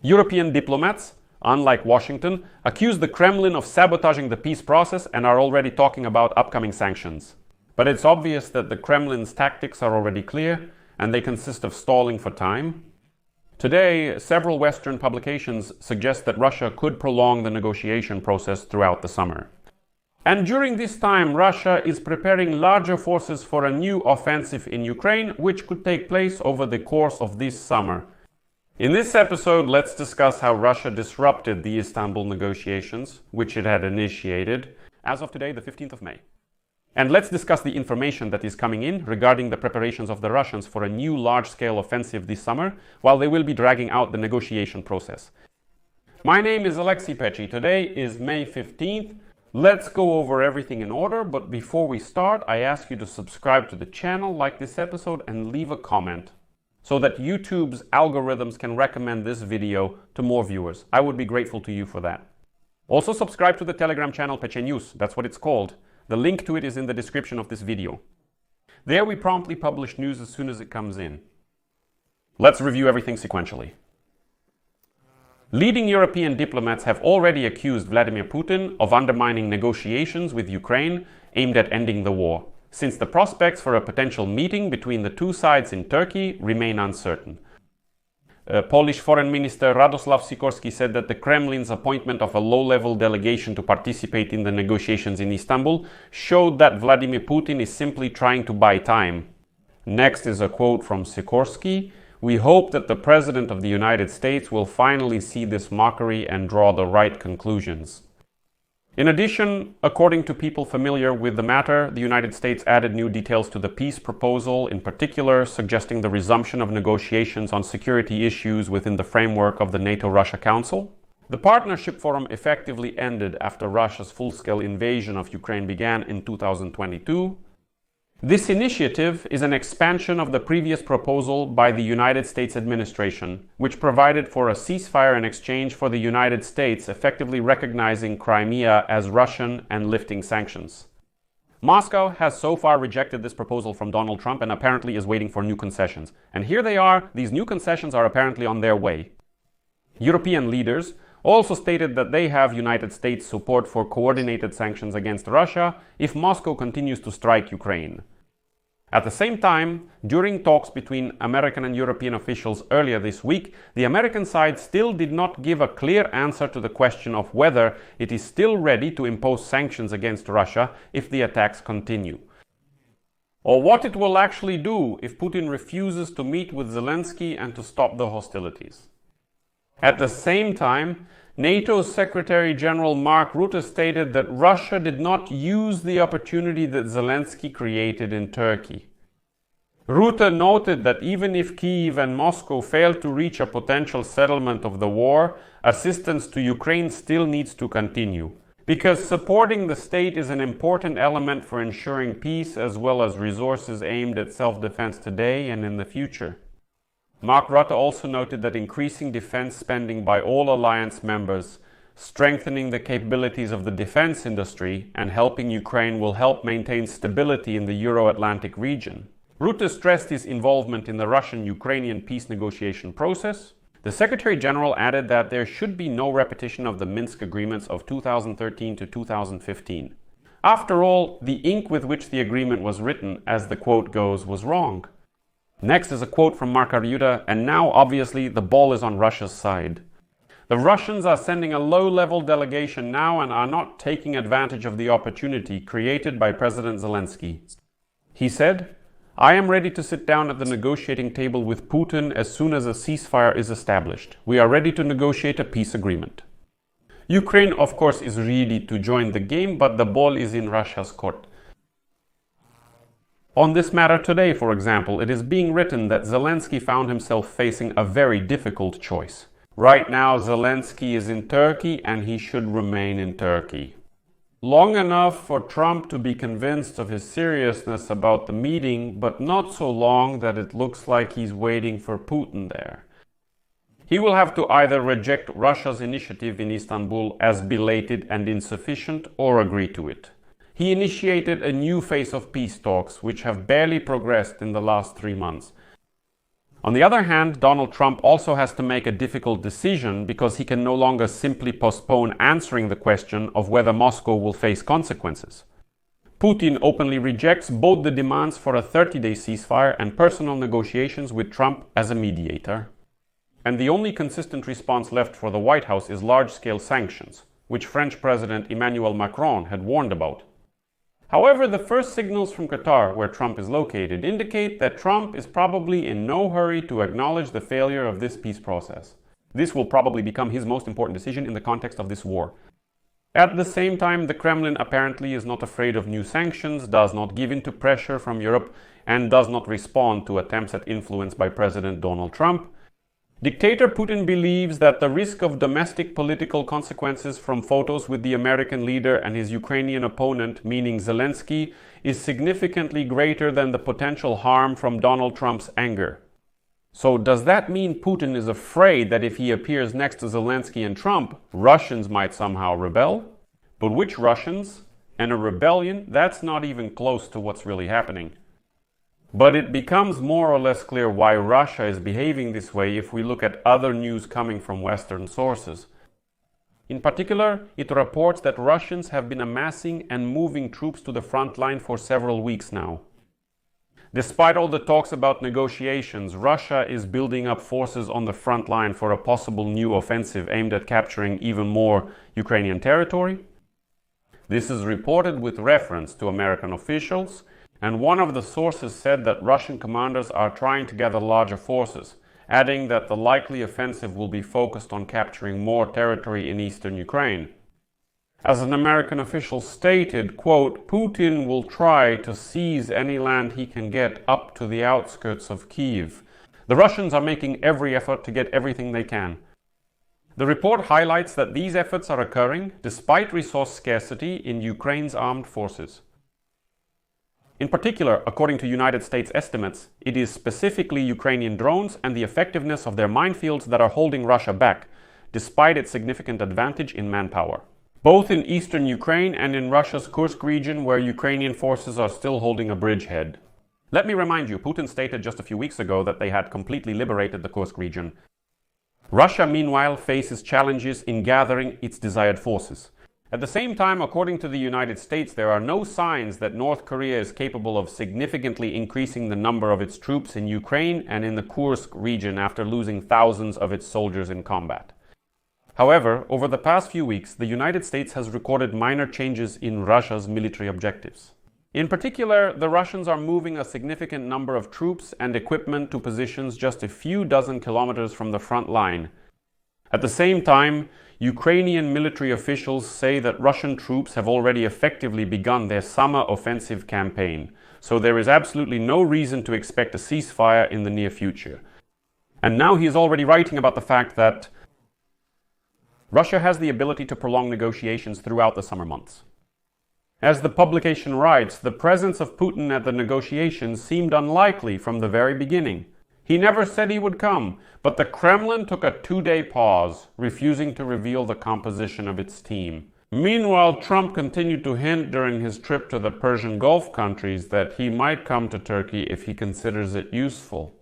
European diplomats, unlike Washington, accuse the Kremlin of sabotaging the peace process and are already talking about upcoming sanctions. But it's obvious that the Kremlin's tactics are already clear, and they consist of stalling for time. Today, several Western publications suggest that Russia could prolong the negotiation process throughout the summer. And during this time, Russia is preparing larger forces for a new offensive in Ukraine, which could take place over the course of this summer. In this episode, let's discuss how Russia disrupted the Istanbul negotiations, which it had initiated, as of today, the 15th of May. And let's discuss the information that is coming in regarding the preparations of the Russians for a new large-scale offensive this summer, while they will be dragging out the negotiation process. My name is Alexei Pechi. Today is May 15th. Let's go over everything in order, but before we start, I ask you to subscribe to the channel, like this episode, and leave a comment, so that YouTube's algorithms can recommend this video to more viewers. I would be grateful to you for that. Also subscribe to the Telegram channel Peche News, that's what it's called. The link to it is in the description of this video. There we promptly publish news as soon as it comes in. Let's review everything sequentially. Leading European diplomats have already accused Vladimir Putin of undermining negotiations with Ukraine aimed at ending the war, since the prospects for a potential meeting between the two sides in Turkey remain uncertain. Polish Foreign Minister Radosław Sikorski said that the Kremlin's appointment of a low-level delegation to participate in the negotiations in Istanbul showed that Vladimir Putin is simply trying to buy time. Next is a quote from Sikorski: "We hope that the President of the United States will finally see this mockery and draw the right conclusions." In addition, according to people familiar with the matter, the United States added new details to the peace proposal, in particular suggesting the resumption of negotiations on security issues within the framework of the NATO-Russia Council. The partnership forum effectively ended after Russia's full-scale invasion of Ukraine began in 2022. This initiative is an expansion of the previous proposal by the United States administration, which provided for a ceasefire in exchange for the United States effectively recognizing Crimea as Russian and lifting sanctions. Moscow has so far rejected this proposal from Donald Trump and apparently is waiting for new concessions. And here they are, these new concessions are apparently on their way. European leaders also stated that they have United States support for coordinated sanctions against Russia if Moscow continues to strike Ukraine. At the same time, during talks between American and European officials earlier this week, the American side still did not give a clear answer to the question of whether it is still ready to impose sanctions against Russia if the attacks continue, or what it will actually do if Putin refuses to meet with Zelensky and to stop the hostilities. At the same time, NATO's Secretary General Mark Rutte stated that Russia did not use the opportunity that Zelensky created in Turkey. Rutte noted that even if Kyiv and Moscow fail to reach a potential settlement of the war, assistance to Ukraine still needs to continue, because supporting the state is an important element for ensuring peace as well as resources aimed at self-defense today and in the future. Mark Rutte also noted that increasing defense spending by all alliance members, strengthening the capabilities of the defense industry, and helping Ukraine will help maintain stability in the Euro-Atlantic region. Rutte stressed his involvement in the Russian-Ukrainian peace negotiation process. The Secretary General added that there should be no repetition of the Minsk agreements of 2013 to 2015. After all, the ink with which the agreement was written, as the quote goes, was wrong. Next is a quote from Mark Rutte, and now obviously the ball is on Russia's side. The Russians are sending a low-level delegation now and are not taking advantage of the opportunity created by President Zelensky. He said, "I am ready to sit down at the negotiating table with Putin as soon as a ceasefire is established. We are ready to negotiate a peace agreement." Ukraine, of course, is ready to join the game, but the ball is in Russia's court. On this matter today, for example, it is being written that Zelensky found himself facing a very difficult choice. Right now, Zelensky is in Turkey and he should remain in Turkey. Long enough for Trump to be convinced of his seriousness about the meeting, but not so long that it looks like he's waiting for Putin there. He will have to either reject Russia's initiative in Istanbul as belated and insufficient or agree to it. He initiated a new phase of peace talks, which have barely progressed in the last 3 months. On the other hand, Donald Trump also has to make a difficult decision because he can no longer simply postpone answering the question of whether Moscow will face consequences. Putin openly rejects both the demands for a 30-day ceasefire and personal negotiations with Trump as a mediator. And the only consistent response left for the White House is large-scale sanctions, which French President Emmanuel Macron had warned about. However, the first signals from Qatar, where Trump is located, indicate that Trump is probably in no hurry to acknowledge the failure of this peace process. This will probably become his most important decision in the context of this war. At the same time, the Kremlin apparently is not afraid of new sanctions, does not give in to pressure from Europe, and does not respond to attempts at influence by President Donald Trump. Dictator Putin believes that the risk of domestic political consequences from photos with the American leader and his Ukrainian opponent, meaning Zelensky, is significantly greater than the potential harm from Donald Trump's anger. So does that mean Putin is afraid that if he appears next to Zelensky and Trump, Russians might somehow rebel? But which Russians? And a rebellion? That's not even close to what's really happening. But it becomes more or less clear why Russia is behaving this way if we look at other news coming from Western sources. In particular, it reports that Russians have been amassing and moving troops to the front line for several weeks now. Despite all the talks about negotiations, Russia is building up forces on the front line for a possible new offensive aimed at capturing even more Ukrainian territory. This is reported with reference to American officials, and one of the sources said that Russian commanders are trying to gather larger forces, adding that the likely offensive will be focused on capturing more territory in eastern Ukraine. As an American official stated, quote, Putin will try to seize any land he can get up to the outskirts of Kyiv. The Russians are making every effort to get everything they can. The report highlights that these efforts are occurring despite resource scarcity in Ukraine's armed forces. In particular, according to United States estimates, it is specifically Ukrainian drones and the effectiveness of their minefields that are holding Russia back, despite its significant advantage in manpower. Both in eastern Ukraine and in Russia's Kursk region, where Ukrainian forces are still holding a bridgehead. Let me remind you, Putin stated just a few weeks ago that they had completely liberated the Kursk region. Russia, meanwhile, faces challenges in gathering its desired forces. At the same time, according to the United States, there are no signs that North Korea is capable of significantly increasing the number of its troops in Ukraine and in the Kursk region after losing thousands of its soldiers in combat. However, over the past few weeks, the United States has recorded minor changes in Russia's military objectives. In particular, the Russians are moving a significant number of troops and equipment to positions just a few dozen kilometers from the front line. At the same time, Ukrainian military officials say that Russian troops have already effectively begun their summer offensive campaign, so there is absolutely no reason to expect a ceasefire in the near future. And now he is already writing about the fact that Russia has the ability to prolong negotiations throughout the summer months. As the publication writes, the presence of Putin at the negotiations seemed unlikely from the very beginning. He never said he would come, but the Kremlin took a 2-day pause, refusing to reveal the composition of its team. Meanwhile, Trump continued to hint during his trip to the Persian Gulf countries that he might come to Turkey if he considers it useful.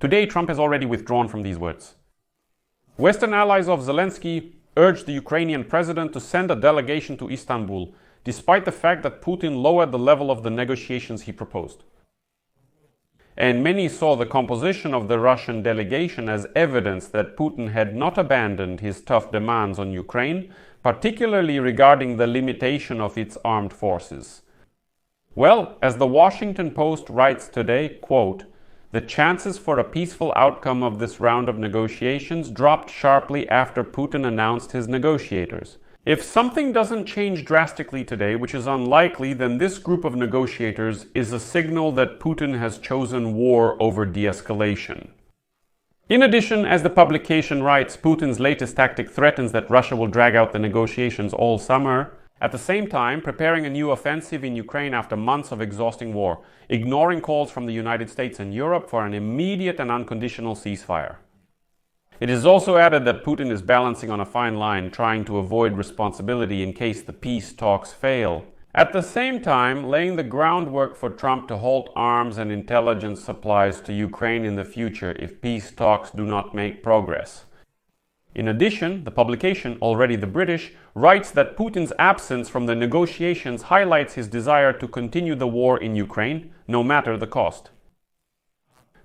Today, Trump has already withdrawn from these words. Western allies of Zelensky urged the Ukrainian president to send a delegation to Istanbul, despite the fact that Putin lowered the level of the negotiations he proposed. And many saw the composition of the Russian delegation as evidence that Putin had not abandoned his tough demands on Ukraine, particularly regarding the limitation of its armed forces. Well, as the Washington Post writes today, quote, the chances for a peaceful outcome of this round of negotiations dropped sharply after Putin announced his negotiators. If something doesn't change drastically today, which is unlikely, then this group of negotiators is a signal that Putin has chosen war over de-escalation. In addition, as the publication writes, Putin's latest tactic threatens that Russia will drag out the negotiations all summer, at the same time preparing a new offensive in Ukraine after months of exhausting war, ignoring calls from the United States and Europe for an immediate and unconditional ceasefire. It is also added that Putin is balancing on a fine line, trying to avoid responsibility in case the peace talks fail. At the same time, laying the groundwork for Trump to halt arms and intelligence supplies to Ukraine in the future if peace talks do not make progress. In addition, the publication, already the British, writes that Putin's absence from the negotiations highlights his desire to continue the war in Ukraine, no matter the cost.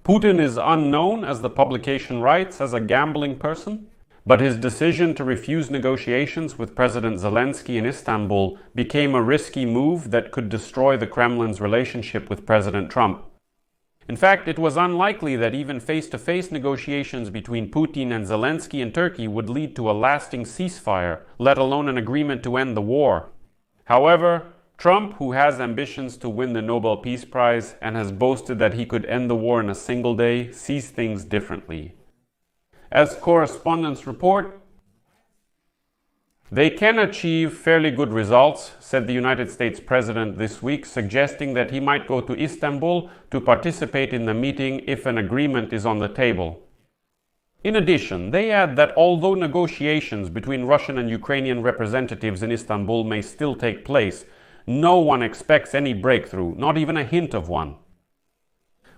Putin is unknown, as the publication writes, as a gambling person, but his decision to refuse negotiations with President Zelensky in Istanbul became a risky move that could destroy the Kremlin's relationship with President Trump. In fact, it was unlikely that even face-to-face negotiations between Putin and Zelensky in Turkey would lead to a lasting ceasefire, let alone an agreement to end the war. However, Trump, who has ambitions to win the Nobel Peace Prize and has boasted that he could end the war in a single day, sees things differently. As correspondents report, they can achieve fairly good results, said the United States President this week, suggesting that he might go to Istanbul to participate in the meeting if an agreement is on the table. In addition, they add that although negotiations between Russian and Ukrainian representatives in Istanbul may still take place, no one expects any breakthrough, not even a hint of one.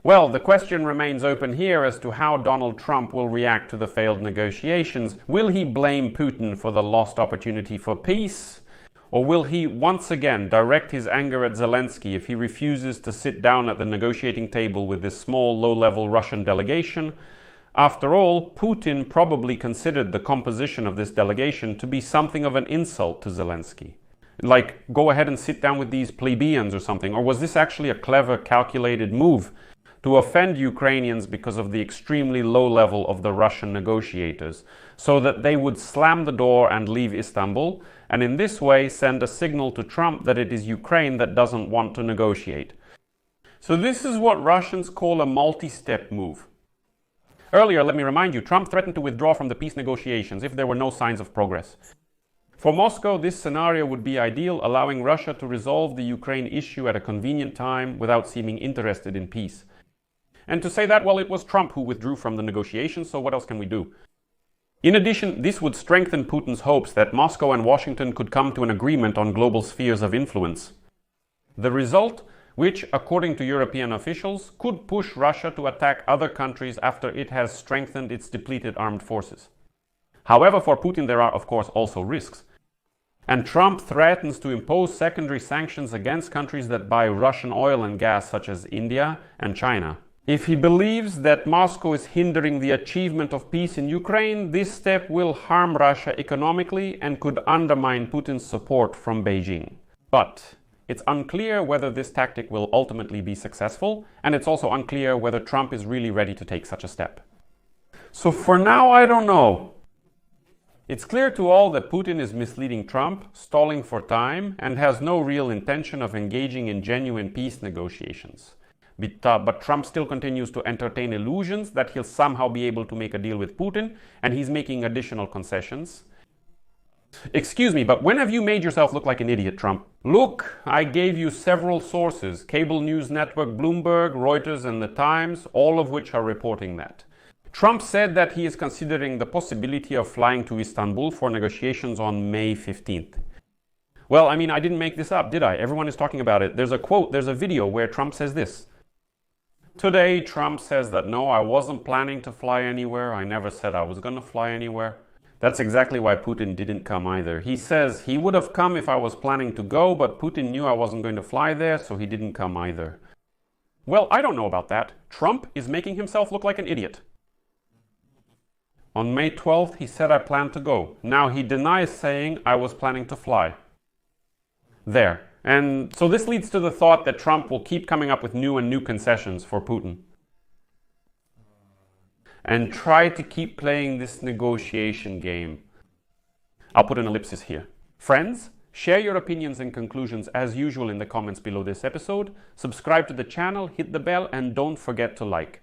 Well, the question remains open here as to how Donald Trump will react to the failed negotiations. Will he blame Putin for the lost opportunity for peace? Or will he once again direct his anger at Zelensky if he refuses to sit down at the negotiating table with this small, low-level Russian delegation? After all, Putin probably considered the composition of this delegation to be something of an insult to Zelensky. Like, go ahead and sit down with these plebeians or something. Or was this actually a clever, calculated move to offend Ukrainians because of the extremely low level of the Russian negotiators, so that they would slam the door and leave Istanbul, and in this way send a signal to Trump that it is Ukraine that doesn't want to negotiate? So this is what Russians call a multi-step move. Earlier, let me remind you, Trump threatened to withdraw from the peace negotiations if there were no signs of progress. For Moscow, this scenario would be ideal, allowing Russia to resolve the Ukraine issue at a convenient time without seeming interested in peace. And to say that, well, it was Trump who withdrew from the negotiations, so what else can we do? In addition, this would strengthen Putin's hopes that Moscow and Washington could come to an agreement on global spheres of influence. The result, which, according to European officials, could push Russia to attack other countries after it has strengthened its depleted armed forces. However, for Putin there are, of course, also risks. And Trump threatens to impose secondary sanctions against countries that buy Russian oil and gas, such as India and China. If he believes that Moscow is hindering the achievement of peace in Ukraine, this step will harm Russia economically and could undermine Putin's support from Beijing. But it's unclear whether this tactic will ultimately be successful, and it's also unclear whether Trump is really ready to take such a step. So for now, I don't know. It's clear to all that Putin is misleading Trump, stalling for time, and has no real intention of engaging in genuine peace negotiations. But Trump still continues to entertain illusions that he'll somehow be able to make a deal with Putin, and he's making additional concessions. Excuse me, but when have you made yourself look like an idiot, Trump? Look, I gave you several sources, cable news network Bloomberg, Reuters, and The Times, all of which are reporting that. Trump said that he is considering the possibility of flying to Istanbul for negotiations on May 15th. Well, I mean, I didn't make this up, did I? Everyone is talking about it. There's a quote, there's a video where Trump says this. Today, Trump says that no, I wasn't planning to fly anywhere. I never said I was going to fly anywhere. That's exactly why Putin didn't come either. He says he would have come if I was planning to go, but Putin knew I wasn't going to fly there, so he didn't come either. Well, I don't know about that. Trump is making himself look like an idiot. On May 12th, he said I planned to go. Now he denies saying I was planning to fly. There. And so this leads to the thought that Trump will keep coming up with new concessions for Putin. And try to keep playing this negotiation game. I'll put an ellipsis here. Friends, share your opinions and conclusions as usual in the comments below this episode. Subscribe to the channel, hit the bell, and don't forget to like.